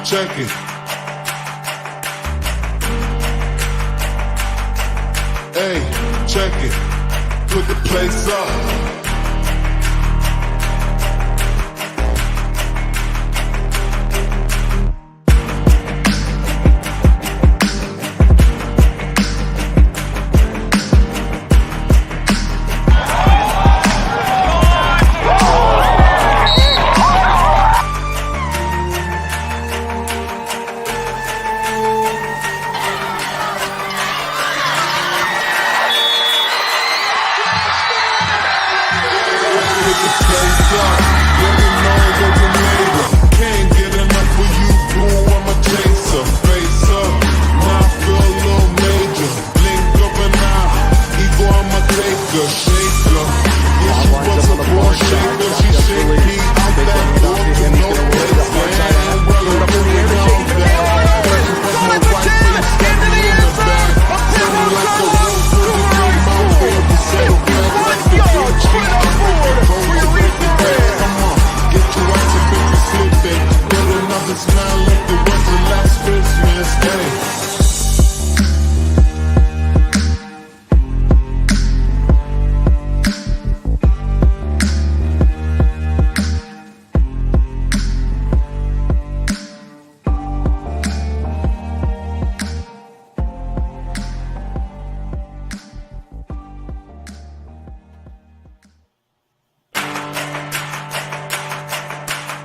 check it. Hey, check it. Put the place up.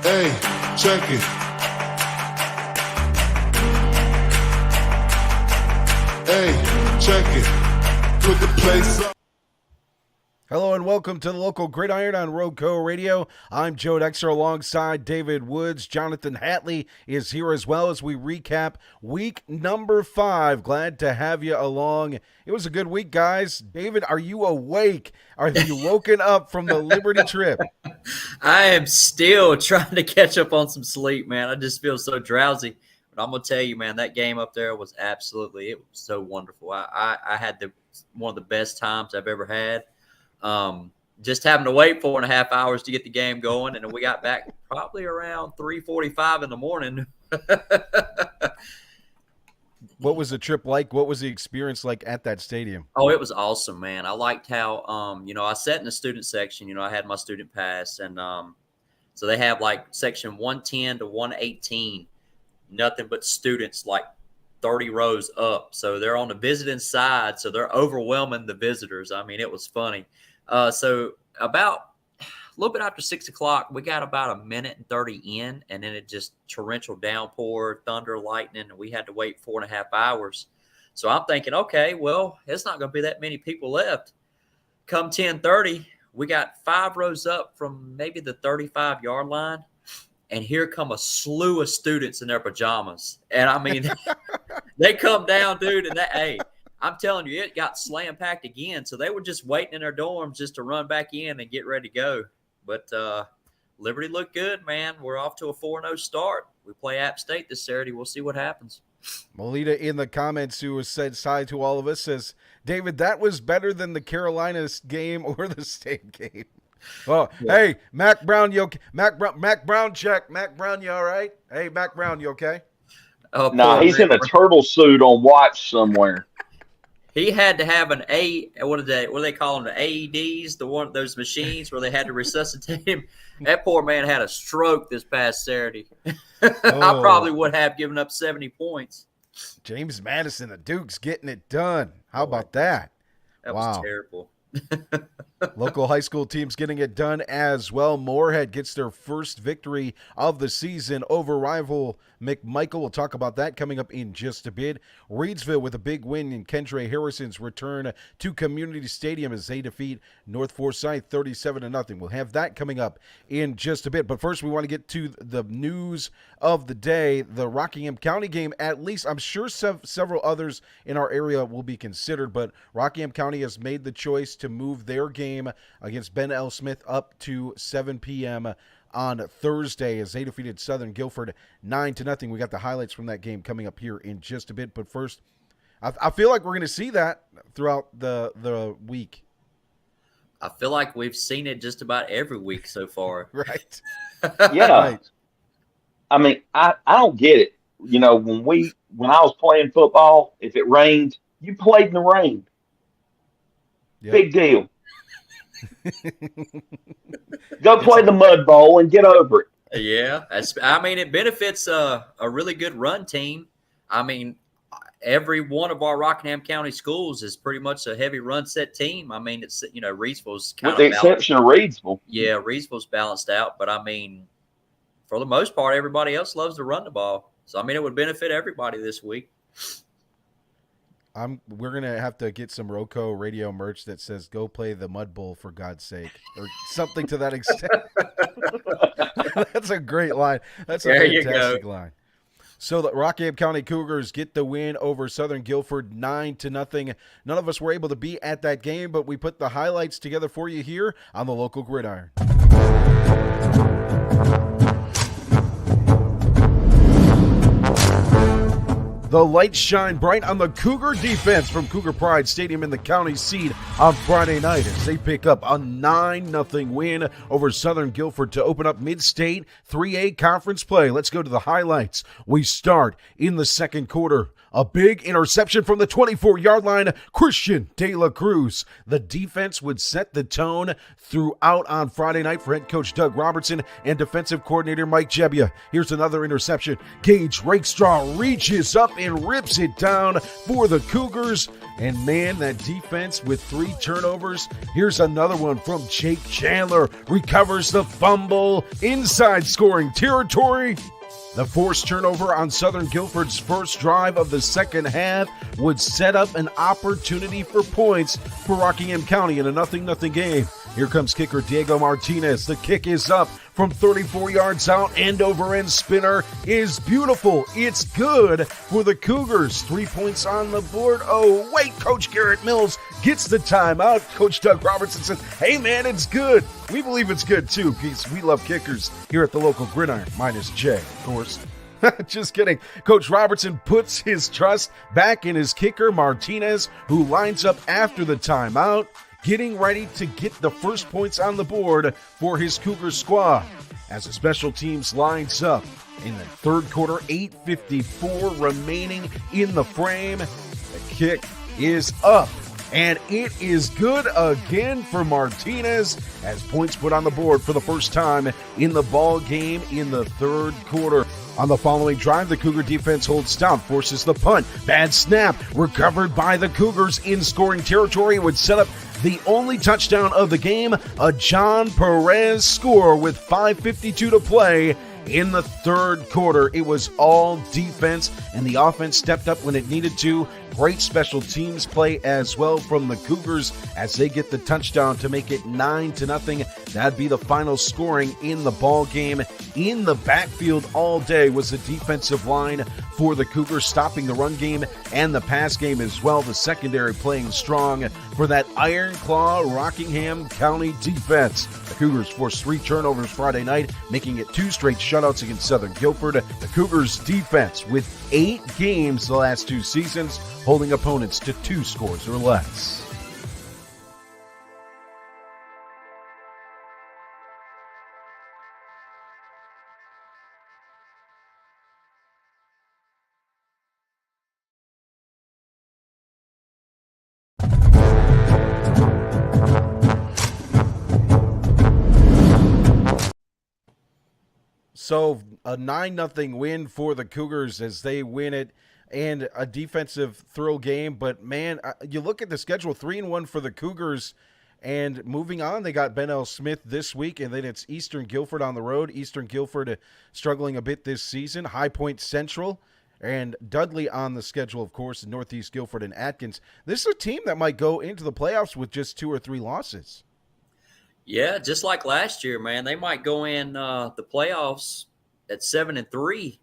Hey, check it. Hey, check it. Put the place up. Hello and welcome to the local Gridiron on Roadco Radio. I'm Joe Dexter alongside David Woods. Jonathan Hatley is here as well as we recap week number 5. Glad to have you along. It was a good week, guys. David, are you awake? Are you woken up from the Liberty trip? I am still trying to catch up on some sleep, man. I just feel so drowsy. But I'm going to tell you, man, that game up there was it was so wonderful. I had one of the best times I've ever had. Just having to wait 4.5 hours to get the game going, and we got back probably around 3:45 in the morning. What was the trip like? What was the experience like at that stadium? Oh, it was awesome, man. I liked how, I sat in the student section. I had my student pass, and so they have like section 110 to 118, nothing but students, like 30 rows up. So they're on the visiting side, so they're overwhelming the visitors. I mean, it was funny. So about a little bit after 6 o'clock, we got about a minute and 30 in, and then it just torrential downpour, thunder, lightning, and we had to wait 4.5 hours. So I'm thinking, okay, well, it's not going to be that many people left. Come 10:30, we got 5 rows up from maybe the 35-yard line, and here come a slew of students in their pajamas. And I mean, they come down, dude, and hey, I'm telling you, it got slam packed again. So they were just waiting in their dorms just to run back in and get ready to go. But Liberty looked good, man. We're off to a 4-0 start. We play App State this Saturday. We'll see what happens. Melita in the comments, who has said hi to all of us, says, David, that was better than the Carolina game or the State game. Oh, yeah. Hey, Mac Brown, you okay? Mac Brown, check. Mac Brown, you all right? Hey, Mac Brown, you okay? Oh, no, he's in a turtle suit on watch somewhere. He had to have what do they call them? The AEDs, those machines where they had to resuscitate him. That poor man had a stroke this past Saturday. I probably would have given up 70 points. James Madison, the Duke's getting it done. How about that? That was terrible. Local high school teams getting it done as well. Moorhead gets their first victory of the season over rival McMichael. We'll talk about that coming up in just a bit. Reedsville with a big win in Kendra Harrison's return to Community Stadium as they defeat North Forsyth 37-0. We'll have that coming up in just a bit. But first, we want to get to the news of the day. The Rockingham County game, at least I'm sure several others in our area will be considered, but Rockingham County has made the choice to move their game against Ben L. Smith up to 7 p.m. on Thursday as they defeated Southern Guilford 9-0. We got the highlights from that game coming up here in just a bit. But first, I feel like we're going to see that throughout the week. I feel like we've seen it just about every week so far. Right. Yeah. Right. I mean, I don't get it. You know, when I was playing football, if it rained, you played in the rain. Yep. Big deal. Go play the mud bowl and get over it. Yeah, I mean, it benefits a really good run team. I mean, every one of our Rockingham County schools is pretty much a heavy run set team. I mean, it's Reidsville's kind With the of exception of Reidsville. Yeah, Reidsville's balanced out, but I mean, for the most part, everybody else loves to run the ball. So I mean, it would benefit everybody this week. We're gonna have to get some Roco radio merch that says "Go play the Mud Bowl for God's sake" or something to that extent. That's a great line. That's a fantastic line. So the Rockingham County Cougars get the win over Southern Guilford 9-0. None of us were able to be at that game, but we put the highlights together for you here on the local Gridiron. The lights shine bright on the Cougar defense from Cougar Pride Stadium in the county seat on Friday night as they pick up a 9-0 win over Southern Guilford to open up mid-state 3A conference play. Let's go to the highlights. We start in the second quarter. A big interception from the 24-yard line, Christian De La Cruz. The defense would set the tone throughout on Friday night for head coach Doug Robertson and defensive coordinator Mike Jebbia. Here's another interception. Gage Rakestraw reaches up and rips it down for the Cougars. And man, that defense with 3 turnovers. Here's another one from Jake Chandler. Recovers the fumble inside scoring territory. The forced turnover on Southern Guilford's first drive of the second half would set up an opportunity for points for Rockingham County in a 0-0 game. Here comes kicker Diego Martinez. The kick is up from 34 yards out. End-over-end spinner is beautiful. It's good for the Cougars. 3 points on the board. Oh, wait, Coach Garrett Mills gets the timeout. Coach Doug Robertson says, hey, man, it's good. We believe it's good, too, because we love kickers here at the local Gridiron, minus Jay, of course. Just kidding. Coach Robertson puts his trust back in his kicker, Martinez, who lines up after the timeout, getting ready to get the first points on the board for his Cougar squad. As the special teams lines up in the third quarter, 8:54 remaining in the frame. The kick is up, and it is good again for Martinez as points put on the board for the first time in the ball game in the third quarter. On the following drive, the Cougar defense holds stout, forces the punt. Bad snap, recovered by the Cougars in scoring territory. It would set up the only touchdown of the game, a John Perez score with 5:52 to play in the third quarter. It was all defense, and the offense stepped up when it needed to. Great special teams play as well from the Cougars as they get the touchdown to make it 9-0. That'd be the final scoring in the ball game. In the backfield all day was the defensive line for the Cougars, stopping the run game and the pass game as well. The secondary playing strong for that Iron Claw Rockingham County defense. The Cougars forced 3 turnovers Friday night, making it 2 straight shutouts against Southern Guilford. The Cougars defense with 8 games the last 2 seasons, holding opponents to 2 scores or less. So a 9-0 win for the Cougars as they win it, and a defensive thrill game. But, man, you look at the schedule, 3-1 for the Cougars, and moving on, they got Ben L. Smith this week, and then it's Eastern Guilford on the road. Eastern Guilford struggling a bit this season. High Point Central and Dudley on the schedule, of course, Northeast Guilford and Atkins. This is a team that might go into the playoffs with just 2 or 3 losses. Yeah, just like last year, man. They might go in the playoffs at 7-3,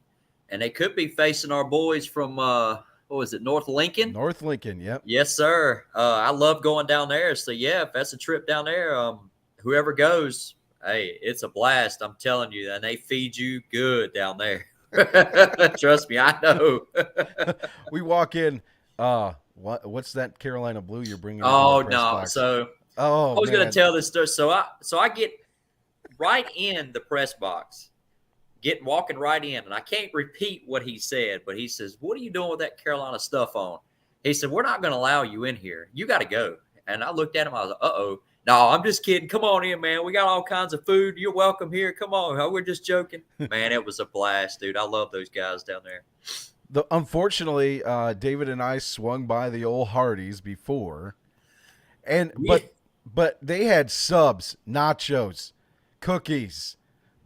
and they could be facing our boys from what was it, North Lincoln? North Lincoln, yep. Yes, sir. I love going down there. So yeah, if that's a trip down there, whoever goes, hey, it's a blast. I'm telling you, and they feed you good down there. Trust me, I know. We walk in. What's that Carolina blue you're bringing? Oh no, box? I was going to tell this story. So I get right in the press box. walking right in, and I can't repeat what he said, but he says, "What are you doing with that Carolina stuff on?" He said, "We're not going to allow you in here. You got to go." And I looked at him. I was like, "Uh-oh. No, I'm just kidding. Come on in, man. We got all kinds of food. You're welcome here. Come on. We're just joking." Man, it was a blast, dude. I love those guys down there. Unfortunately, David and I swung by the old Hardee's before, and Yeah. but they had subs, nachos, cookies,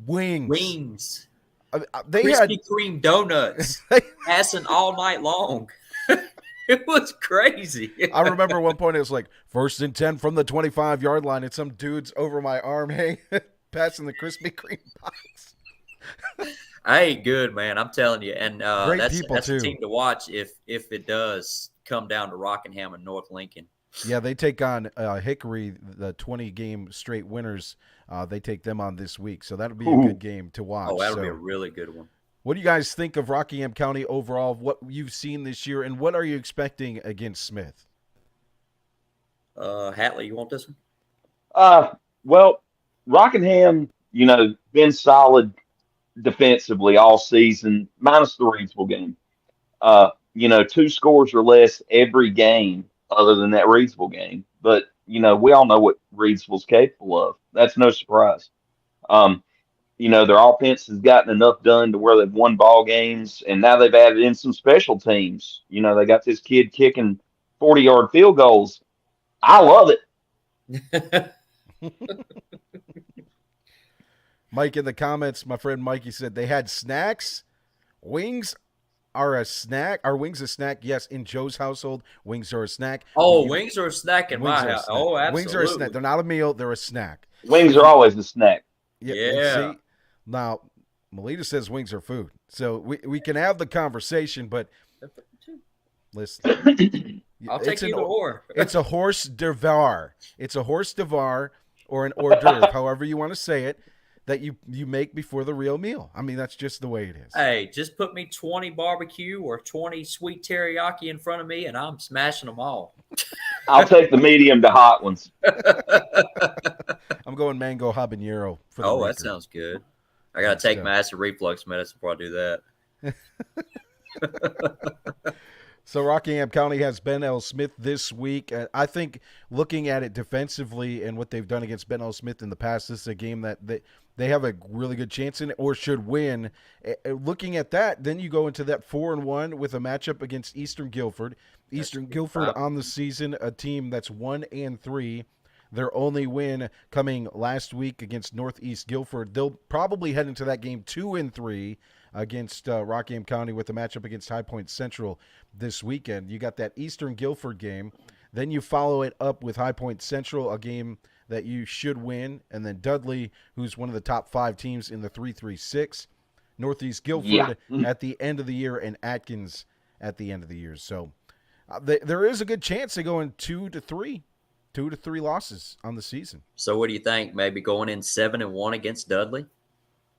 wings. They Krispy had Kreme donuts, passing all night long. It was crazy. I remember one point it was like 1st and 10 from the 25-yard line, and some dude's over my arm hanging, passing the Krispy Kreme box. I ain't good, man. I'm telling you, and Great that's people, a too. team to watch if it does come down to Rockingham and North Lincoln. Yeah, they take on Hickory, the 20-game straight winners. They take them on this week, so that'll be a good game to watch. Oh, that'll be a really good one. What do you guys think of Rockingham County overall, what you've seen this year, and what are you expecting against Smith? Hatley, you want this one? Well, Rockingham, been solid defensively all season, minus the Reedsville game. 2 scores or less every game other than that Reedsville game. But, we all know what Reedsville's capable of. That's no surprise. Their offense has gotten enough done to where they've won ball games, and now they've added in some special teams. They got this kid kicking 40-yard field goals. I love it. Mike, in the comments, my friend Mikey said they had snacks. Wings are a snack. Are wings a snack? Yes, in Joe's household, wings are a snack. Oh, wings are a snack in my house. Oh, absolutely. Wings are a snack. They're not a meal. They're a snack. Wings are always a snack. Yeah. See, now, Melita says wings are food. So we can have the conversation, but listen. I'll take either or. It's a horse d'oeuvre. It's a horse d'oeuvre or an hors d'oeuvre, however you want to say it, that you make before the real meal. I mean, that's just the way it is. Hey, just put me 20 barbecue or 20 sweet teriyaki in front of me, and I'm smashing them all. I'll take the medium to hot ones. I'm going mango habanero for the that record. sounds good. I got to take my acid reflux medicine before I do that. So Rockingham County has Ben L. Smith this week. I think looking at it defensively and what they've done against Ben L. Smith in the past, this is a game that they have a really good chance in or should win. Looking at that, then you go into that 4-1 with a matchup against Eastern Guilford. Eastern Guilford on the season, a team that's 1-3. Their only win coming last week against Northeast Guilford. They'll probably head into that game 2-3 against Rockingham County with a matchup against High Point Central this weekend. You got that Eastern Guilford game. Then you follow it up with High Point Central, a game that you should win. And then Dudley, who's one of the top 5 teams in the 3-3-6. Northeast Guilford at the end of the year, and Atkins at the end of the year. So there is a good chance they go in 2-3 losses on the season. So what do you think? Maybe going in 7-1 against Dudley?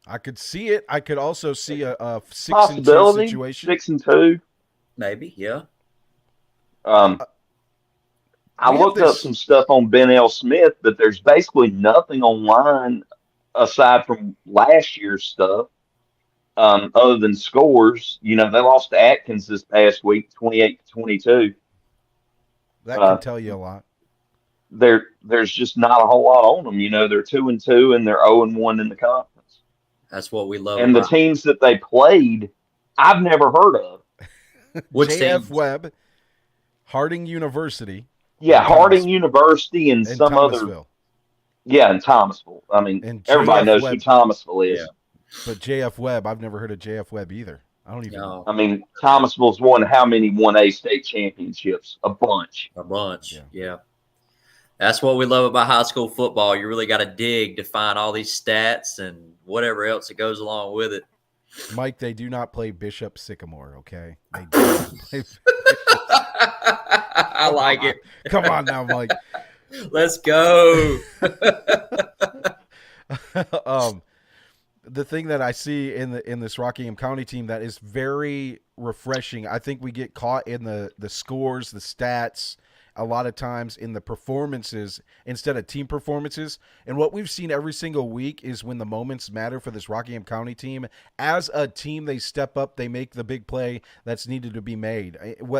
I could see it. I could also see a 6-2 situation. 6-2. Maybe, yeah. I looked up some stuff on Ben L. Smith, but there's basically nothing online aside from last year's stuff, other than scores. They lost to Atkins this past week, 28-22. That can tell you a lot. There's just not a whole lot on them. They're 2-2 and they're 0-1 in the conference. That's what we love. And the teams that they played, I've never heard of. Which J.F. Webb, Harding University. Yeah, Harding University and some other. Yeah, in Thomasville. I mean, everybody knows who Thomasville is. Yeah. But J.F. Webb, I've never heard of J.F. Webb either. I don't even know. I mean, Thomasville's won how many 1A state championships? A bunch. Yeah. That's what we love about high school football. You really got to dig to find all these stats and whatever else that goes along with it. Mike, they do not play Bishop Sycamore, okay? They do not play I like it. Come on now, Mike. Let's go. The thing that I see in this Rockingham County team that is very refreshing, I think we get caught in the scores, the stats, a lot of times in the performances instead of team performances. And what we've seen every single week is when the moments matter for this Rockingham County team, as a team, they step up, they make the big play that's needed to be made,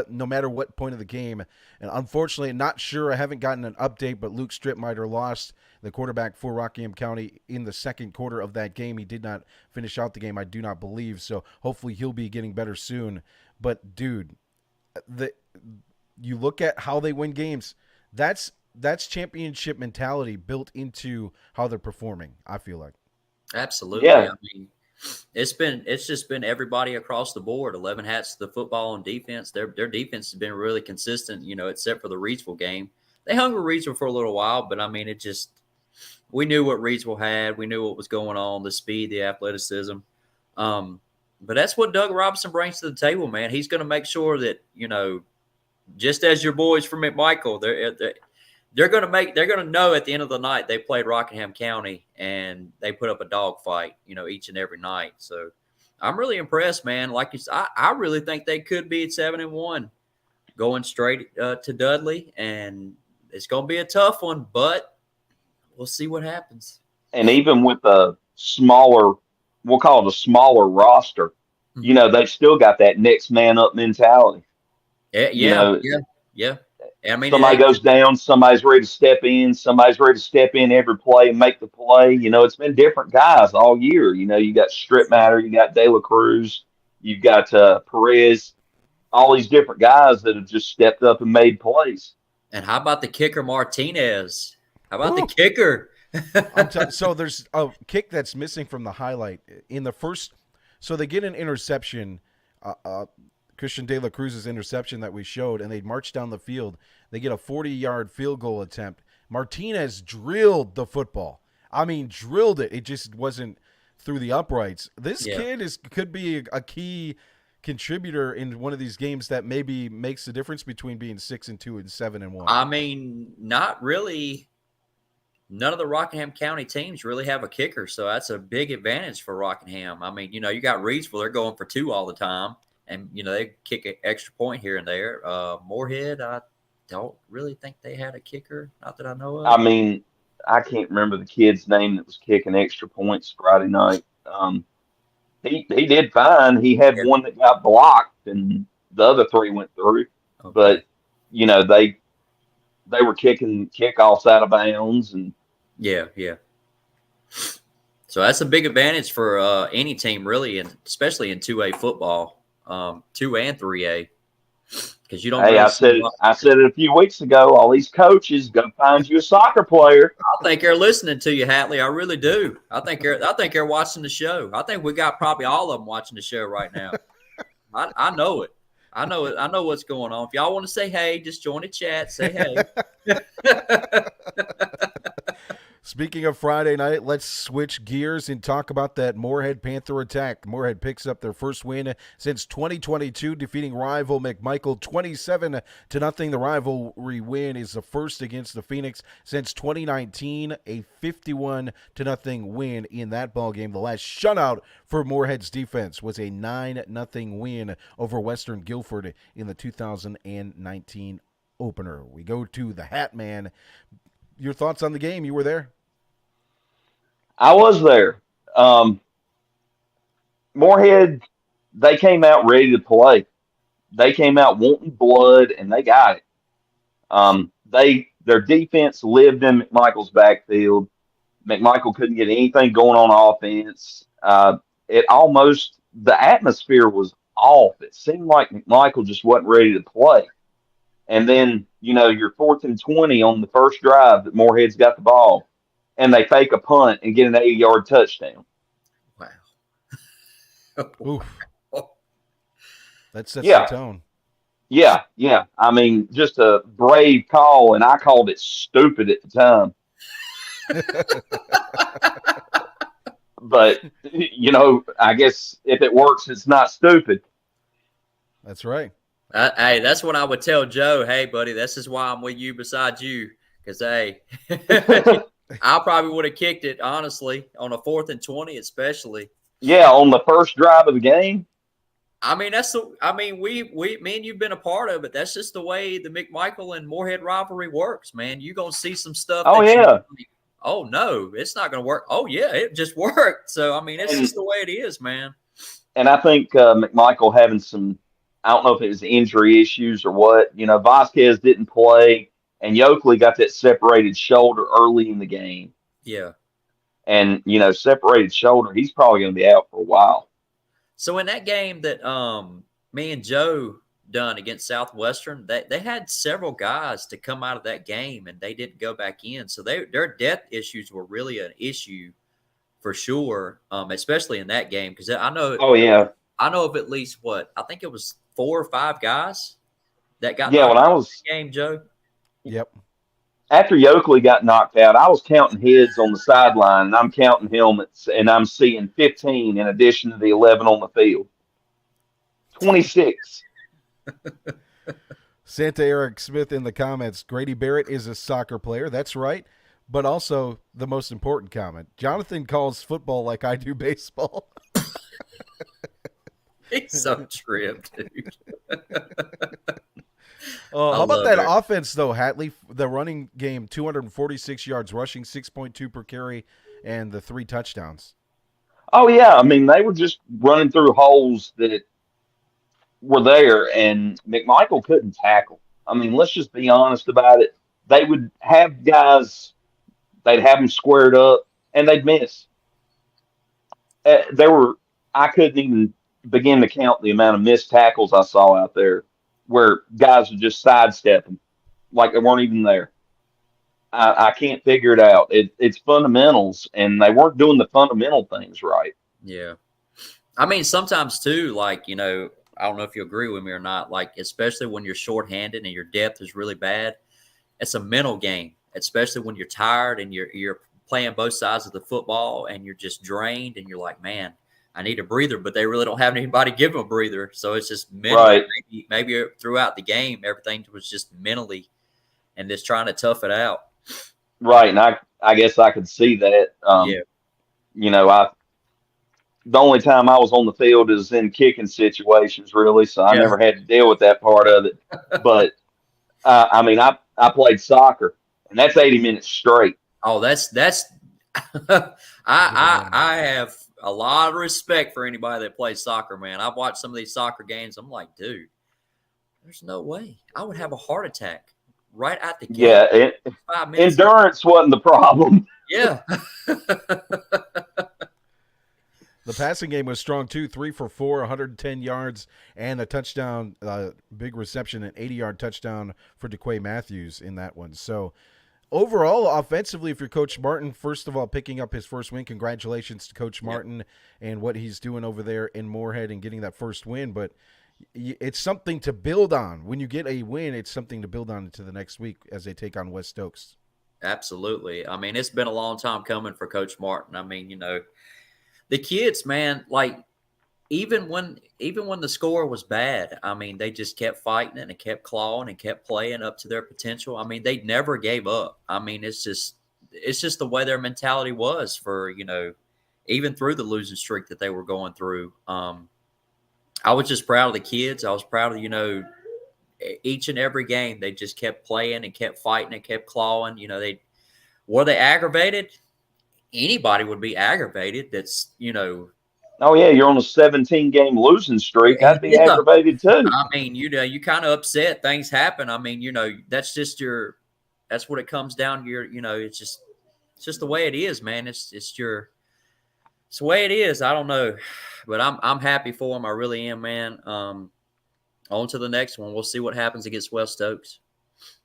no matter what point of the game. And unfortunately, not sure, I haven't gotten an update, but Luke Stripmiter lost, the quarterback for Rockingham County, in the second quarter of that game. He did not finish out the game, I do not believe. So hopefully he'll be getting better soon. But dude, you look at how they win games. That's championship mentality built into how they're performing, I feel like. Absolutely. Yeah. I mean, it's just been everybody across the board. 11 hats to the football and defense. Their defense has been really consistent, except for the Reidsville game. They hung with Reidsville for a little while, but I mean, we knew what Reidsville had. We knew what was going on, the speed, the athleticism. But that's what Doug Robinson brings to the table, man. He's going to make sure that, just as your boys from McMichael, they're going to know at the end of the night they played Rockingham County and they put up a dog fight, each and every night. So I'm really impressed, man. Like you said, I really think they could be at 7-1 going straight to Dudley, and it's going to be a tough one, but we'll see what happens. And even with a smaller, we'll call it a smaller roster, they've still got that next man up mentality. Yeah. I mean, somebody goes down, somebody's ready to step in, somebody's ready to step in every play and make the play. It's been different guys all year. You got Stripmatter, you got De La Cruz, you've got Perez, all these different guys that have just stepped up and made plays. And how about the kicker, Martinez? How about the kicker? So there's a kick that's missing from the highlight in the first. So they get an interception, Christian De La Cruz's interception that we showed, and they march down the field. They get a 40-yard field goal attempt. Martinez drilled the football. I mean, drilled it. It just wasn't through the uprights. This kid could be a key contributor in one of these games that maybe makes the difference between being 6-2 and 7-1. I mean, not really. None of the Rockingham County teams really have a kicker, so that's a big advantage for Rockingham. I mean, you got Reidsville, they're going for 2 all the time, and, they kick an extra point here and there. Moorhead, I don't really think they had a kicker, not that I know of. I mean, I can't remember the kid's name that was kicking extra points Friday night. He did fine. He had one that got blocked, and the other 3 went through. Okay. But, they were kicking kickoffs out of bounds. And yeah. So that's a big advantage for any team, really, and especially in 2A football, 2 and 3A, because you don't. Hey, I said it a few weeks ago. All these coaches, go find you a soccer player. I think they're listening to you, Hatley. I really do. I think they're watching the show. I think we got probably all of them watching the show right now. I know it. I know it. I know what's going on. If y'all want to say hey, just join the chat. Say hey. Speaking of Friday night, let's switch gears and talk about that Moorhead Panther attack. Moorhead picks up their first win since 2022, defeating rival McMichael 27-0. The rivalry win is the first against the Phoenix since 2019, a 51-0 win in that ballgame. The last shutout for Moorhead's defense was a 9-0 win over Western Guilford in the 2019 opener. We go to the Hat Man. Your thoughts on the game? You were there. I was there. Moorhead, they came out ready to play. They came out wanting blood, and they got it. Their defense lived in McMichael's backfield. McMichael couldn't get anything going on offense. The atmosphere was off. It seemed like McMichael just wasn't ready to play. And then, you're 4th and 20 on the first drive that Moorhead's got the ball, and they fake a punt and get an 80-yard touchdown. Wow. Oof. That sets the tone. Yeah. I mean, just a brave call, and I called it stupid at the time. But, I guess if it works, it's not stupid. That's right. Hey, that's what I would tell Joe. Hey, buddy, this is why I'm with you beside you. Because, hey, I probably would have kicked it, honestly, on a 4th and 20 especially. Yeah, on the first drive of the game. I mean, me and you've been a part of it. That's just the way the McMichael and Moorhead rivalry works, man. You're going to see some stuff. Oh, yeah. Oh, no, it's not going to work. Oh, yeah, it just worked. So, I mean, it's just the way it is, man. And I think McMichael having some, I don't know if it was injury issues or what. Vasquez didn't play, and Yoakley got that separated shoulder early in the game. Yeah. And, separated shoulder, he's probably going to be out for a while. So in that game that me and Joe done against Southwestern, they had several guys to come out of that game, and they didn't go back in. So their depth issues were really an issue for sure, especially in that game. Because I know. Oh, yeah. I know of at least I think it was 4 or 5 guys that got when I was in the game, Joe. Yep. After Yoakley got knocked out, I was counting heads on the sideline, and I'm counting helmets, and I'm seeing 15 in addition to the 11 on the field. 26. Santa Eric Smith in the comments, Grady Barrett is a soccer player. That's right. But also the most important comment, Jonathan calls football like I do baseball. He's so tripped, dude. How about that offense, though, Hatley? The running game, 246 yards rushing, 6.2 per carry, and the 3 touchdowns. Oh, yeah. I mean, they were just running through holes that were there, and McMichael couldn't tackle. I mean, let's just be honest about it. They would have guys, they'd have them squared up, and they'd miss. I couldn't even begin to count the amount of missed tackles I saw out there where guys would just sidestep them like they weren't even there. I can't figure it out. It's fundamentals, and they weren't doing the fundamental things right. Yeah. I mean, sometimes, too, like, I don't know if you agree with me or not, like, especially when you're shorthanded and your depth is really bad, it's a mental game, especially when you're tired and you're playing both sides of the football and you're just drained and you're like, man, I need a breather, but they really don't have anybody give them a breather. So it's just mentally, right. Maybe throughout the game, everything was just mentally and just trying to tough it out. Right. And I guess I could see that. Yeah. The only time I was on the field is in kicking situations, really. So I never had to deal with that part of it. But I mean, I played soccer, and that's 80 minutes straight. Oh, that's I have a lot of respect for anybody that plays soccer, man. I've watched some of these soccer games. I'm like, dude, there's no way I would have a heart attack right at the game. Yeah, 5 minutes. Endurance wasn't the problem. Yeah. The passing game was strong, too. 3 for 4, 110 yards, and a touchdown, big reception, an 80-yard touchdown for DeQuay Matthews in that one. So, overall, offensively, if you're Coach Martin, first of all, picking up his first win, congratulations to Coach Martin and what he's doing over there in Moorhead and getting that first win. But it's something to build on. When you get a win, it's something to build on into the next week as they take on West Oaks. Absolutely. I mean, it's been a long time coming for Coach Martin. I mean, the kids, man, like even when the score was bad, I mean, they just kept fighting and kept clawing and kept playing up to their potential. I mean, they never gave up. I mean, it's just the way their mentality was for, even through the losing streak that they were going through. I was just proud of the kids. I was proud of, each and every game, they just kept playing and kept fighting and kept clawing. Were they aggravated? Anybody would be aggravated. That's, Oh, yeah, you're on a 17-game losing streak. I'd be aggravated, too. I mean, you kind of upset. Things happen. I mean, that's just that's what it comes down to. It's just the way it is, man. It's the way it is. I don't know, but I'm happy for him. I really am, man. On to the next one. We'll see what happens against West Oaks.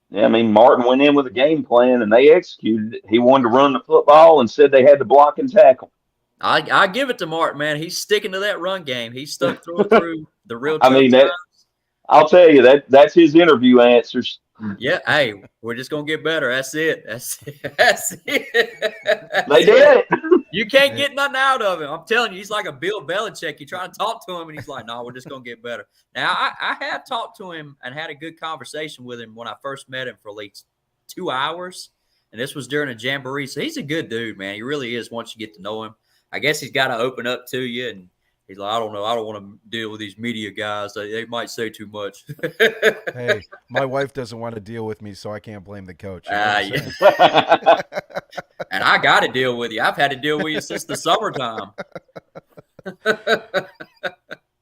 Yeah, I mean, Martin went in with a game plan, and they executed it. He wanted to run the football and said they had to block and tackle. I give it to Martin, man. He's sticking to that run game. He's stuck through the real tough times. I'll tell you, that's his interview answers. Yeah, hey, we're just going to get better. That's it. They did it. You can't get nothing out of him. I'm telling you, he's like a Bill Belichick. You try to talk to him, and he's like, no, we're just going to get better. Now, I have talked to him and had a good conversation with him when I first met him for at least 2 hours, and this was during a jamboree. So he's a good dude, man. He really is once you get to know him. I guess he's got to open up to you, and He's like, I don't know. I don't want to deal with these media guys. They might say too much. Hey, my wife doesn't want to deal with me, so I can't blame the coach. You know what I'm Yeah. saying? And I got to deal with you. I've had to deal with you since the summertime.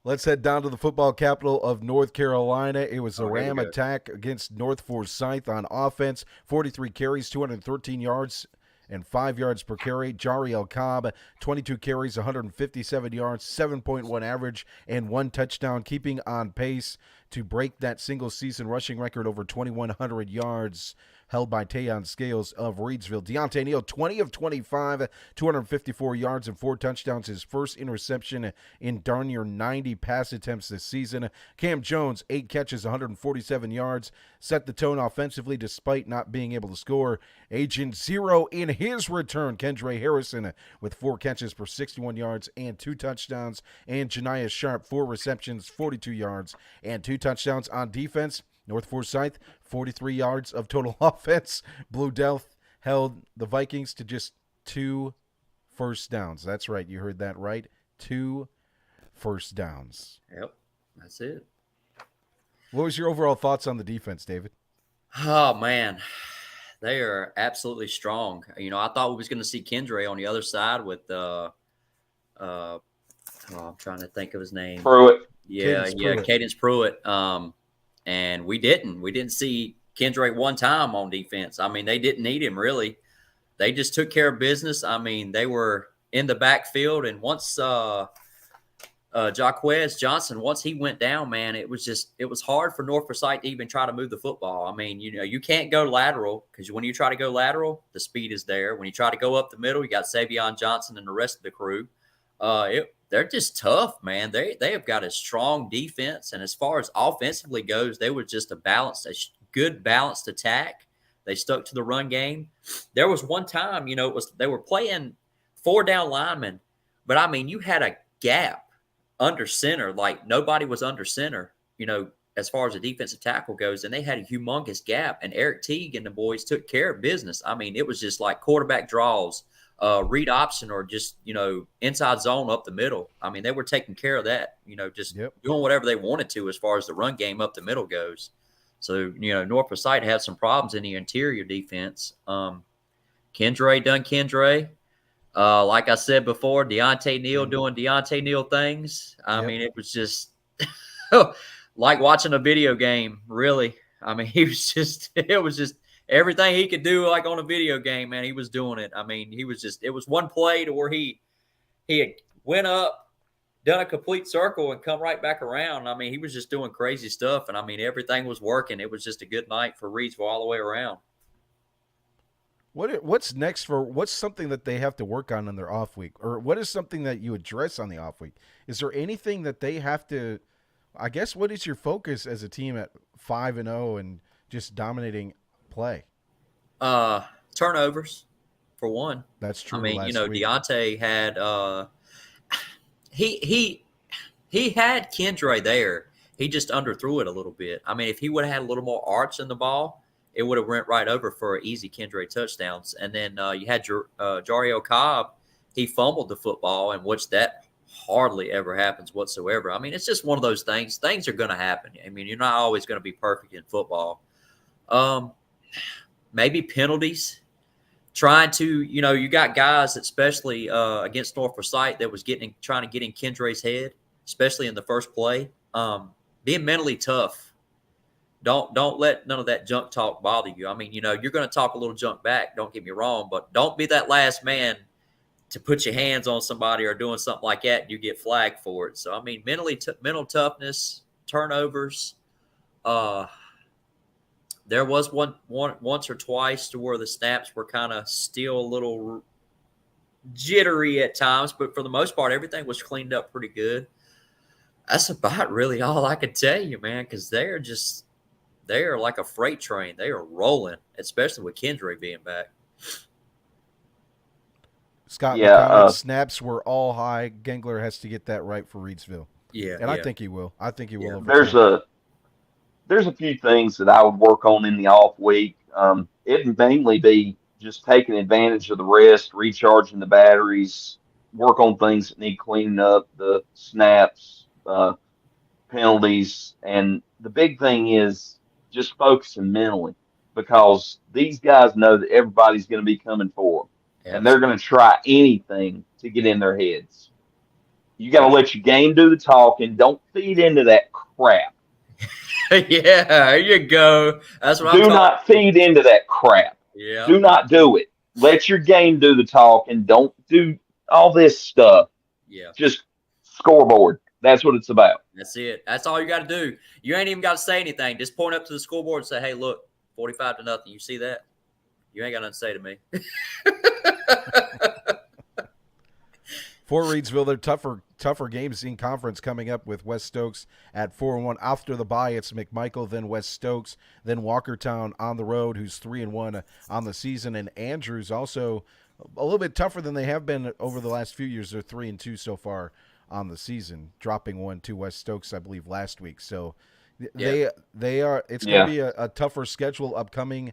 Let's head down to the football capital of North Carolina. It was a here we Ram go. attack against North Forsyth on offense. 43 carries, 213 yards, and 5 yards per carry. Jariel Cobb, 22 carries, 157 yards, 7.1 average, and 1 touchdown, keeping on pace to break that single-season rushing record over 2,100 yards held by Tayon Scales of Reidsville. Deontay Neal, 20 of 25, 254 yards and 4 touchdowns, his first interception in darn near 90 pass attempts this season. Cam Jones, 8 catches, 147 yards, set the tone offensively despite not being able to score. Agent Zero in his return, Kendra Harrison with 4 catches for 61 yards and 2 touchdowns. And Janiah Sharp, 4 receptions, 42 yards, and 2 touchdowns. On defense, North Forsyth, 43 yards of total offense. Blue Delft held the Vikings to just 2 first downs. That's right. You heard that right. 2 first downs. Yep, that's it. What was your overall thoughts on the defense, David? Oh, man. They are absolutely strong. You know, I thought we was going to see Kendra on the other side with I'm trying to think of his name. Pruitt. Cadence Pruitt. And we didn't see Kendra one time on defense. I mean, they didn't need him really. They just took care of business. I mean, they were in the backfield, and once Jaquez Johnson, once he went down, man, it was hard for North Forsyth to even try to move the football. I mean, you know, you can't go lateral because when you try to go lateral, the speed is there. When you try to go up the middle, you got Savion Johnson and the rest of the crew. They're just tough, man. They have got a strong defense, and as far as offensively goes, they were just a good balanced attack. They stuck to the run game. There was one time, you know, they were playing 4 down linemen, but I mean, you had a gap under center, like nobody was under center, you know, as far as the defensive tackle goes, and they had a humongous gap, and Eric Teague and the boys took care of business. I mean, it was just like quarterback draws, read option, or just, you know, inside zone up the middle. I mean, they were taking care of that, you know, just doing whatever they wanted to as far as the run game up the middle goes. So, you know, North Forsyth had some problems in the interior defense. Kendra done Kendra. Like I said before, Deontay Neal doing Deontay Neal things. I mean, it was just like watching a video game, really. I mean, it was just everything he could do, like on a video game, man, he was doing it. I mean, it was one play to where he had went up, done a complete circle, and come right back around. I mean, he was just doing crazy stuff, and I mean, everything was working. It was just a good night for Reidsville all the way around. What's next what's something that they have to work on in their off week, or what is something that you address on the off week? Is there anything that they have to? I guess what is your focus as a team at 5-0 and just dominating play? Turnovers, for one. That's true. I mean, you know, week. Deontay had he had Kendra there. He just underthrew it a little bit. I mean, if he would have had a little more arch in the ball, it would have went right over for easy Kendra touchdowns. And then you had Jariel Cobb. He fumbled the football, and which that hardly ever happens whatsoever. I mean, it's just one of those things. Things are going to happen. I mean, you're not always going to be perfect in football. Maybe penalties. Trying to, you know, you got guys, especially against North Forsyth, that was trying to get in Kendra's head, especially in the first play. Being mentally tough. Don't let none of that junk talk bother you. I mean, you know, you're going to talk a little junk back. Don't get me wrong, but don't be that last man to put your hands on somebody or doing something like that and you get flagged for it. So, I mean, mental toughness, turnovers. There was once or twice to where the snaps were kind of still a little jittery at times, but for the most part, everything was cleaned up pretty good. That's about really all I can tell you, man, because they are like a freight train. They are rolling, especially with Kendra being back. Scott, snaps were all high. Gengler has to get that right for Reidsville. Yeah, and I think he will. Yeah. There's a few things that I would work on in the off week. It'd mainly be just taking advantage of the rest, recharging the batteries, work on things that need cleaning up, the snaps, penalties, and the big thing is just focusing mentally because these guys know that everybody's going to be coming for them, and they're going to try anything to get in their heads. You got to let your game do the talking. Don't feed into that crap. Yeah, there you go. That's what I'm Do talking. not feed into that crap. Yeah. Do not do it. Let your game do the talking. Don't do all this stuff. Yeah. Just scoreboard. That's what it's about. That's it. That's all you got to do. You ain't even got to say anything. Just point up to the scoreboard and say, "Hey, look, 45-0. You see that? You ain't got nothing to say to me." For Reidsville, they're tougher games in conference coming up with West Stokes at 4-1. After the bye, it's McMichael, then West Stokes, then Walkertown on the road, who's 3-1 on the season, and Andrews also a little bit tougher than they have been over the last few years. They're 3-2 so far on the season, dropping 1 to West Stokes, I believe, last week. So they are. It's going to be a tougher schedule upcoming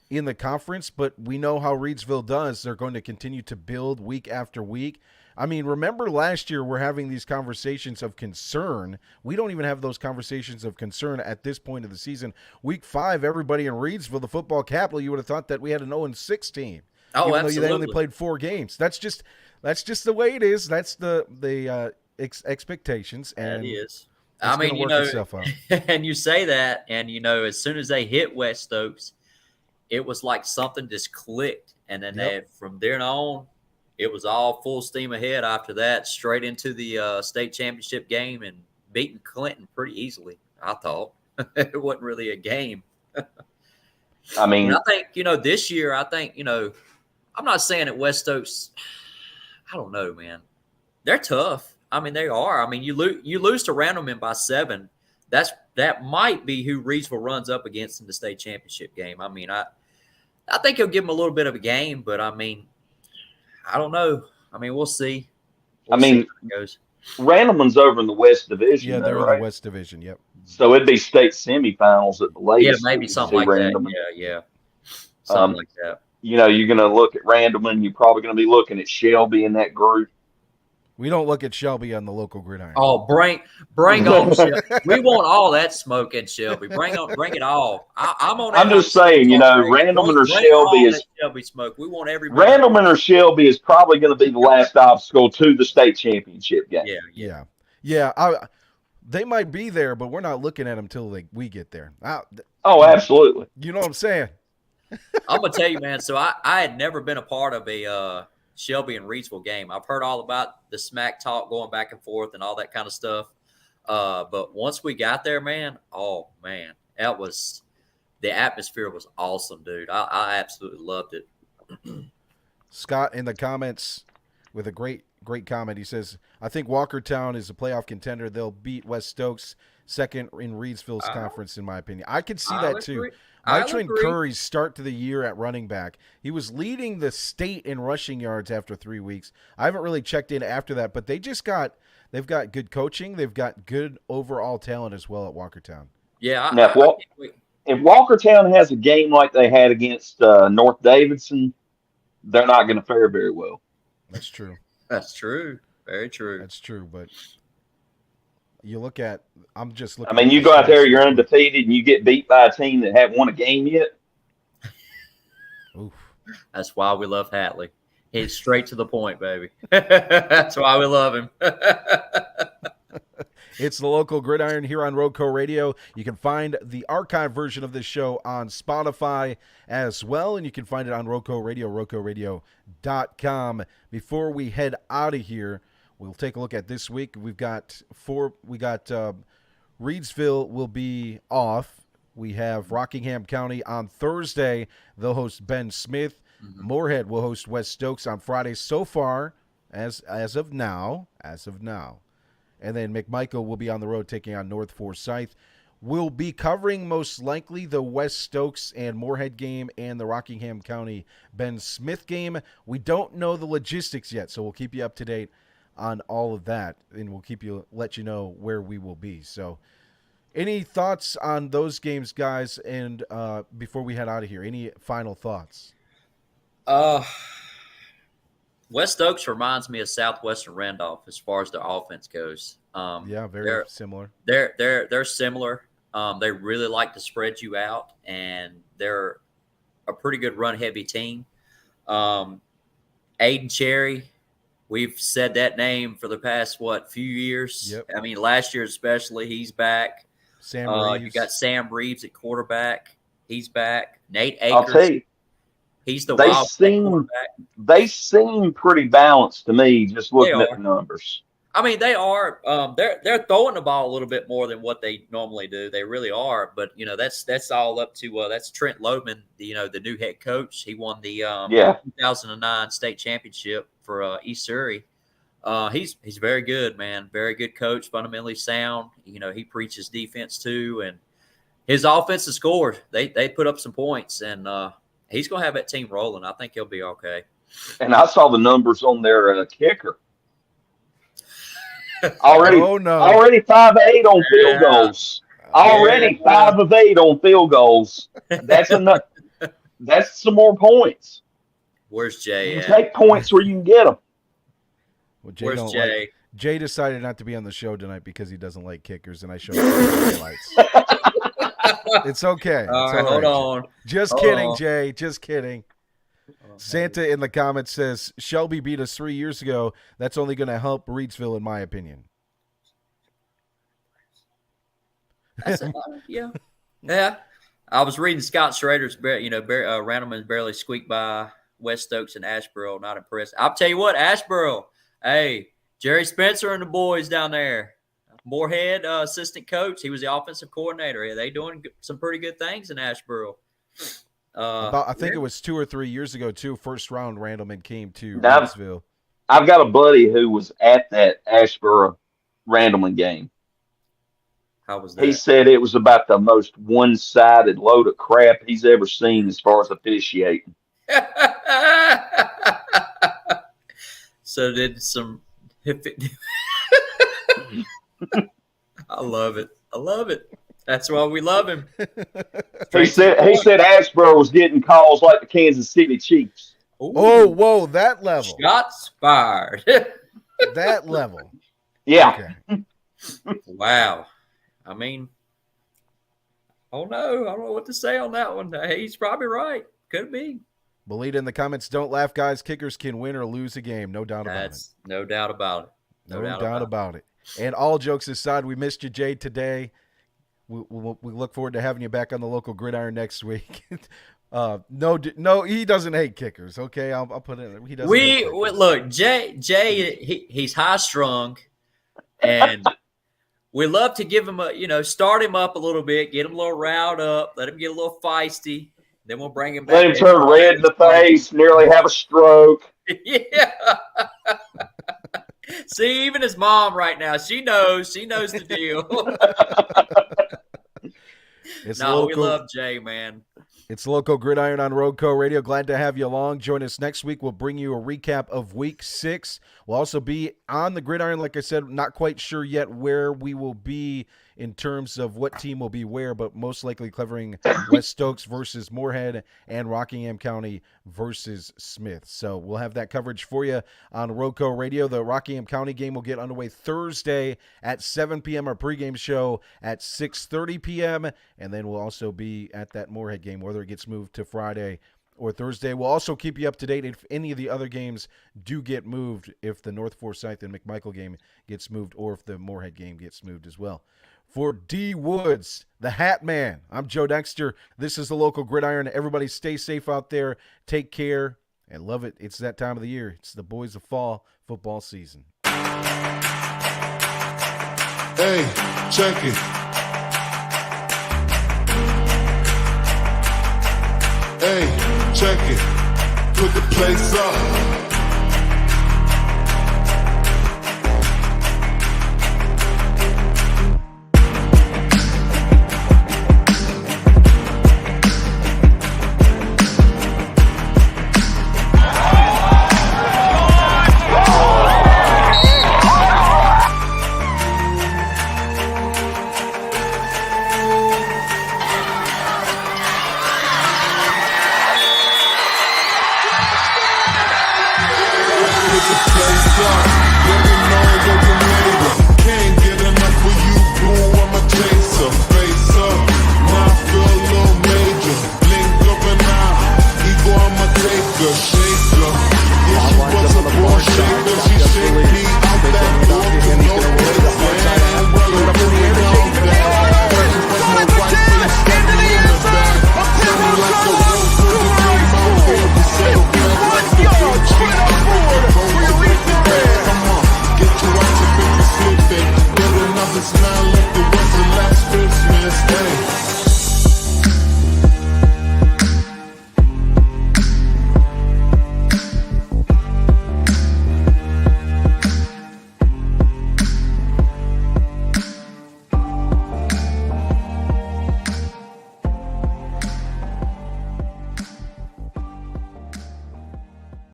in the conference, but we know how Reidsville does. They're going to continue to build week after week. I mean, remember last year we're having these conversations of concern. We don't even have those conversations of concern at this point of the season. Week 5, everybody in Reidsville, the football capital, you would have thought that we had an 0-6 team. Oh, even absolutely. though they only played 4 games. That's just the way it is. That's the expectations, and it is. I mean, you know, and you say that, and you know, as soon as they hit West Stokes, it was like something just clicked, and then from there on, it was all full steam ahead. After that, straight into the state championship game and beating Clinton pretty easily. I thought it wasn't really a game. I mean, and I think this year, I'm not saying that West Stokes. I don't know, man. They're tough. I mean, they are. I mean, you lose to Randleman by 7. That might be who Reidsville runs up against in the state championship game. I mean, I think he'll give them a little bit of a game, but I mean, I don't know. I mean, we'll see. We'll see how it goes. Randleman's over in the West Division. Yeah, they're in the West Division. Yep. So it'd be state semifinals at the latest. Yeah, maybe something like that. Yeah. Something like that. You know, you're going to look at Randleman. You're probably going to be looking at Shelby in that group. We don't look at Shelby on the local gridiron. Oh, bring on Shelby. We want all that smoke in Shelby. Bring it all. I'm just saying, Randleman or Shelby is Shelby smoke. We want everybody. Randleman or Shelby is probably going to be the last obstacle to the state championship game. Yeah. They might be there, but we're not looking at them until we get there. Oh, absolutely. You know what I'm saying? I'm gonna tell you, man. So I had never been a part of a Shelby and Reidsville game. I've heard all about the smack talk going back and forth and all that kind of stuff. But once we got there, man, that was the atmosphere was awesome, dude. I absolutely loved it. Scott in the comments with a great comment. He says, I think Walkertown is a playoff contender. They'll beat West Stokes, second in Reidsville's conference, in my opinion. I could see that too. Mitron Curry's start to the year at running back. He was leading the state in rushing yards after 3 weeks. I haven't really checked in after that, but they've got good coaching. They've got good overall talent as well at Walkertown. Yeah. If Walkertown has a game like they had against North Davidson, they're not going to fare very well. That's true. That's true. Very true. That's true, but you look at – I'm just looking – I mean, you go out there, you're undefeated, and you get beat by a team that haven't won a game yet. Oof. That's why we love Hatley. He's straight to the point, baby. That's why we love him. It's the local gridiron here on Roco Radio. You can find the archive version of this show on Spotify as well, and you can find it on Roco Radio, rocoradio.com. Before we head out of here, we'll take a look at this week. We got Reidsville will be off. We have Rockingham County on Thursday. They'll host Ben Smith. Mm-hmm. Moorhead will host West Stokes on Friday. So far, as of now. And then McMichael will be on the road taking on North Forsyth. We'll be covering most likely the West Stokes and Moorhead game and the Rockingham County Ben Smith game. We don't know the logistics yet, so we'll keep you up to date on all of that, and we'll let you know where we will be. So any thoughts on those games, guys? And before we head out of here, any final thoughts? West Oaks reminds me of Southwestern Randolph as far as their offense goes. Yeah, very similar. They're similar. They really like to spread you out, and they're a pretty good run-heavy team. Aiden Cherry, we've said that name for the past, few years. Yep. I mean, last year especially, he's back. Sam Reeves. You got Sam Reeves at quarterback. He's back. Nate Akers. I'll tell you, he's the wild quarterback. They seem pretty balanced to me, just looking at the numbers. I mean, they are. They're throwing the ball a little bit more than what they normally do. They really are. But that's all up to that's Trent Loman, the new head coach. He won the 2009 state championship for East Surrey. He's very good, man. Very good coach. Fundamentally sound. He preaches defense too, and his offense has scored. They put up some points, and he's gonna have that team rolling. I think he'll be okay. And I saw the numbers on their kicker. Already 5-8 on field goals. Already 5 of 8 on field goals. That's enough. That's some more points. Where's Jay? You take points where you can get them. Well, Jay Where's Jay? Jay decided not to be on the show tonight because he doesn't like kickers, and I showed him the highlights. It's okay. All right, hold on. Just kidding, Jay. Just kidding. Santa in the comments says Shelby beat us 3 years ago. That's only going to help Reedsville, in my opinion. Yeah. I was reading Scott Schrader's. Randleman barely squeaked by West Oaks and Asheboro. Not impressed. I'll tell you what, Asheboro. Hey, Jerry Spencer and the boys down there. Moorhead, assistant coach. He was the offensive coordinator. They doing some pretty good things in Asheboro. I think it was 2 or 3 years ago, too. First round, Randleman came to Reedsville. I've got a buddy who was at that Asheboro Randleman game. How was that? He said it was about the most one-sided load of crap he's ever seen as far as officiating. So did some I love it. That's why we love him. He said Asheboro was getting calls like the Kansas City Chiefs. Ooh. Oh, whoa, that level. Shots fired. That level. Yeah. Okay. Wow. I mean, oh no, I don't know what to say on that one. He's probably right. Could be. Belita in the comments, don't laugh, guys. Kickers can win or lose a game. No doubt about it. No doubt about it. No doubt about it. And all jokes aside, we missed you, Jay, today. We look forward to having you back on the local gridiron next week. No, he doesn't hate kickers. Okay, I'll put it. He doesn't. Look, Jay, he's high strung, and we love to give him start him up a little bit, get him a little riled up, let him get a little feisty. Then we'll bring him back. Let him turn red in the face, nearly have a stroke. Yeah. See, even his mom right now, she knows the deal. We love Jay, man. It's Local Gridiron on Roadco Radio. Glad to have you along. Join us next week. We'll bring you a recap of Week 6. We'll also be on the gridiron. Like I said, not quite sure yet where we will be in terms of what team will be where, but most likely covering West Stokes versus Moorhead and Rockingham County versus Smith. So we'll have that coverage for you on Roadco Radio. The Rockingham County game will get underway Thursday at 7 p.m. Our pregame show at 6:30 p.m. And then we'll also be at that Moorhead game, whether it gets moved to Friday or Thursday. We'll also keep you up to date if any of the other games do get moved, if the North Forsyth and McMichael game gets moved, or if the Moorhead game gets moved as well. For D. Woods, the Hat Man, I'm Joe Dexter. This is the Local Gridiron. Everybody stay safe out there. Take care and love it. It's that time of the year. It's the boys of fall football season. Hey, check it. Hey, check it. Put the place up. dark. Let me know what you